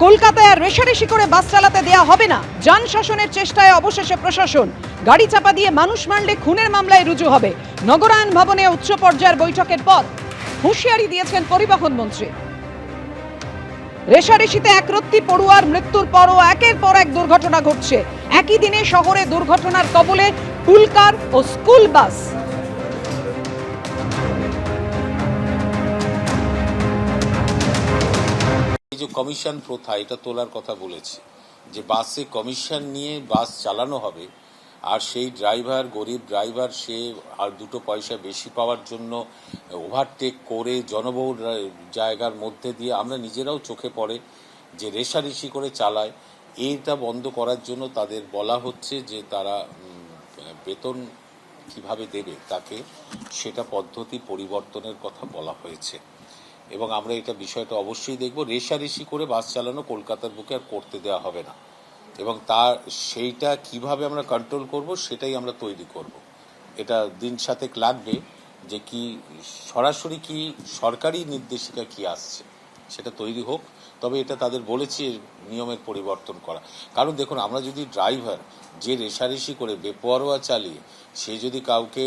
কলকাতায় আর রেশারেশি করে বাস চালাতে দেয়া হবে না, যান শাসনের চেষ্টায় অবশেষে প্রশাসন। গাড়ি চাপা দিয়ে মানুষ মারলে খুনের মামলায় রুজু হবে। নগরায়ণ ভবনে উচ্চ পর্যায়ের বৈঠকের পর হুঁশিয়ারি দিয়েছেন পরিবহন মন্ত্রী। রেশারেশিতে একরত্তি পড়ুয়ার মৃত্যুর পরও একের পর এক দুর্ঘটনা ঘটছে। একই দিনে শহরে দুর্ঘটনার কবলে টুলকার ও স্কুল বাস। এই যে কমিশন প্রথা, এটা তোলার কথা বলেছি যে বাসে কমিশন নিয়ে বাস চালানো হবে, আর সেই ড্রাইভার, গরিব ড্রাইভার, সে আর দুটো পয়সা বেশি পাওয়ার জন্য ওভারটেক করে জনবহুল জায়গার মধ্যে দিয়ে আমরা নিজেরাও চোখে পড়ে যে রেশারেশি করে চালায়। এইটা বন্ধ করার জন্য তাদের বলা হচ্ছে যে তারা বেতন কিভাবে দেবে তাকে, সেটা পদ্ধতি পরিবর্তনের কথা বলা হয়েছে এবং আমরা এটা বিষয়টা অবশ্যই দেখব। রেশারেশি করে বাস চালানো কলকাতার বুকে আর করতে দেওয়া হবে না এবং সেইটা কিভাবে আমরা কন্ট্রোল করব সেটাই আমরা তৈরি করব। এটা দিন সাতেক লাগবে যে কি সরাসরি কি সরকারি নির্দেশিকা কি আসছে সেটা তৈরি হোক, তবে এটা তাদের বলেছি নিয়মের পরিবর্তন করা। কারণ দেখুন, আমরা যদি ড্রাইভার যে রেশারেশি করে বেপরোয়া চালিয়ে সে যদি কাউকে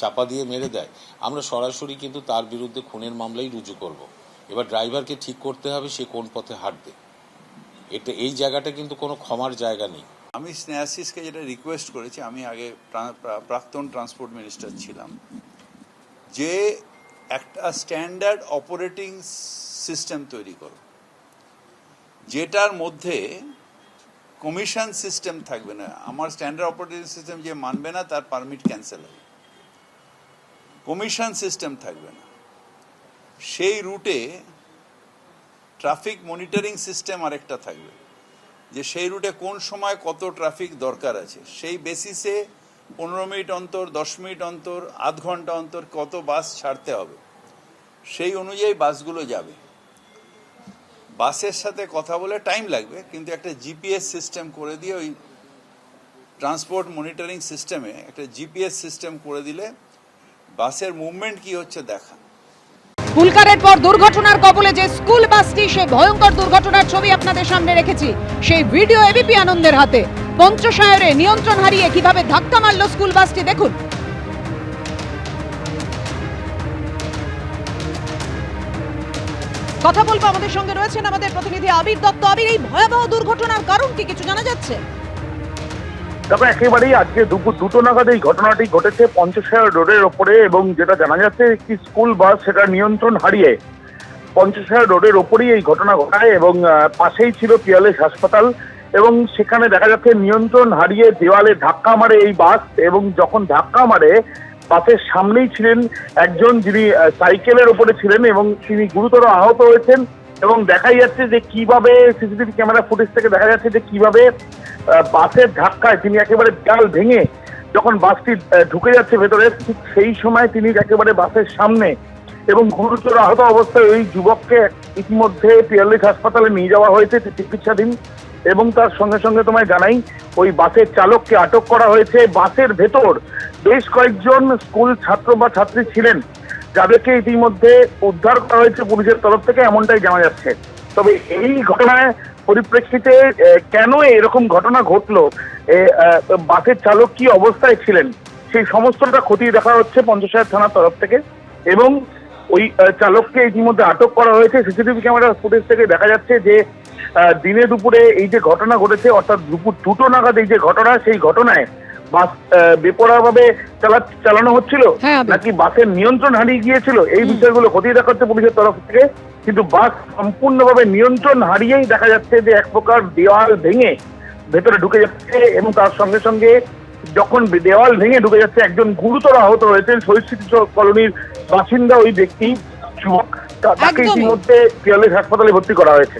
চাপা দিয়ে মেরে দেয়, আমরা সরাসরি কিন্তু তার বিরুদ্ধে খুনের মামলাই রুজু করব। এবার ড্রাইভারকে ঠিক করতে হবে সে কোন পথে হাঁটবে। এটা এই জায়গাটা কিন্তু কোনো ক্ষমার জায়গা নেই। আমি স্নেহাশিসকে যেটা রিকোয়েস্ট করেছি, আমি আগে প্রাক্তন ট্রান্সপোর্ট মিনিস্টার ছিলাম, যে একটা স্ট্যান্ডার্ড অপারেটিং সিস্টেম তৈরি করো যেটার মধ্যে কমিশন সিস্টেম থাকবে না। আমার স্ট্যান্ডার্ড অপারেটিং সিস্টেম যে মানবে না তার পারমিট ক্যান্সেল হবে। কমিশন সিস্টেম থাকবে না। সেই রুটে ট্রাফিক মনিটরিং সিস্টেম আরেকটা থাকবে, যে সেই রুটে কোন সময় কত ট্রাফিক দরকার আছে, সেই বেসিসে 15 মিনিট অন্তর, 10 মিনিট অন্তর, আধ ঘন্টা অন্তর কত বাস ছাড়তে হবে, সেই অনুযায়ী বাসগুলো যাবে। বাসের সাথে কথা বলে টাইম লাগবে, কিন্তু একটা জিপিএস সিস্টেম করে দিয়ে, ওই ট্রান্সপোর্ট মনিটরিং সিস্টেমে একটা জিপিএস সিস্টেম করে দিলে বাসের মুভমেন্ট কি হচ্ছে দেখা। টুলকারের পর দুর্ঘটনার কবলে যে স্কুল বাসটি, সেই ভয়ঙ্কর দুর্ঘটনার ছবি আপনাদের সামনে রেখেছি। সেই ভিডিও এবিপি আনন্দের হাতে। পঞ্চশায়রে নিয়ন্ত্রণ হারিয়ে কিভাবে ধাক্কা মারল স্কুল বাসটি দেখুন। কথা বলবো, আমাদের সঙ্গে রয়েছেন আমাদের প্রতিনিধি আবির দত্ত। আবির, এই ভয়াবহ দুর্ঘটনার কারণ কি কিছু জানা যাচ্ছে? তবে একেবারেই আজকে দুপুর 2টো নাগাদ এই ঘটনাটি ঘটেছে পঞ্চশায়র রোডের ওপরে, এবং যেটা জানা যাচ্ছে একটি স্কুল বাস সেটা নিয়ন্ত্রণ হারিয়ে পঞ্চশায়র রোডের ওপরেই এই ঘটনা ঘটায় এবং পাশেই ছিল পিয়ালেস হাসপাতাল, এবং সেখানে দেখা যাচ্ছে নিয়ন্ত্রণ হারিয়ে দেওয়ালে ধাক্কা মারে এই বাস। এবং যখন ধাক্কা মারে, বাসের সামনেই ছিলেন একজন যিনি সাইকেলের ওপরে ছিলেন এবং তিনি গুরুতর আহত হয়েছেন। এবং দেখাই যাচ্ছে যে কিভাবে সিসিটিভি ক্যামেরা ফুটেজ থেকে দেখা যাচ্ছে যে কিভাবে বাসের ধাক্কায় তিনি একেবারে দেয়াল ভেঙে যখন বাসটি ঢুকে যাচ্ছে ভেতরে, ঠিক সেই সময় তিনি একেবারে বাসের সামনে, এবং গুরুতর আহত অবস্থায় ওই যুবককে ইতিমধ্যে পিয়ালেস হাসপাতালে নিয়ে যাওয়া হয়েছে চিকিৎসাধীন। এবং তার সঙ্গে সঙ্গে তোমায় জানাই, ওই বাসের চালককে আটক করা হয়েছে। বাসের ভেতর বেশ কয়েকজন স্কুল ছাত্র বা ছাত্রী ছিলেন, যাদেরকে ইতিমধ্যে উদ্ধার করা হয়েছে পুলিশের তরফ থেকে, এমনটাই জানা যাচ্ছে। তবে এই ঘটনায় পরিপ্রেক্ষিতে কেন এরকম ঘটনা ঘটলো, বাসের চালক কি অবস্থায় ছিলেন, সেই সমস্তটা খতিয়ে দেখা হচ্ছে পঞ্চশায়র থানার তরফ থেকে। এবং ওই চালককে ইতিমধ্যে আটক করা হয়েছে। সিসিটিভি ক্যামেরার ফুটেজ থেকে দেখা যাচ্ছে যে দিনে দুপুরে এই যে ঘটনা ঘটেছে, অর্থাৎ দুপুর 2টো নাগাদ এই যে ঘটনা, সেই ঘটনায় বাস বেপরোয়াভাবে চালানো হচ্ছিল নাকি বাসের নিয়ন্ত্রণ হারিয়ে গিয়েছিল, এই বিষয়গুলো খতিয়ে দেখা হচ্ছে পুলিশের তরফ থেকে। কিন্তু বাস সম্পূর্ণভাবে নিয়ন্ত্রণ হারিয়েই দেখা যাচ্ছে যে এক প্রকার দেওয়াল ভেঙে ভেতরে ঢুকে যাচ্ছে, এবং তার সঙ্গে সঙ্গে যখন দেওয়াল ভেঙে ঢুকে যাচ্ছে, একজন গুরুতর আহত হয়েছেন শহীদ কলোনির বাসিন্দা ওই ব্যক্তি যুবক, তাকে ইতিমধ্যে পিয়ালেস হাসপাতালে ভর্তি করা হয়েছে।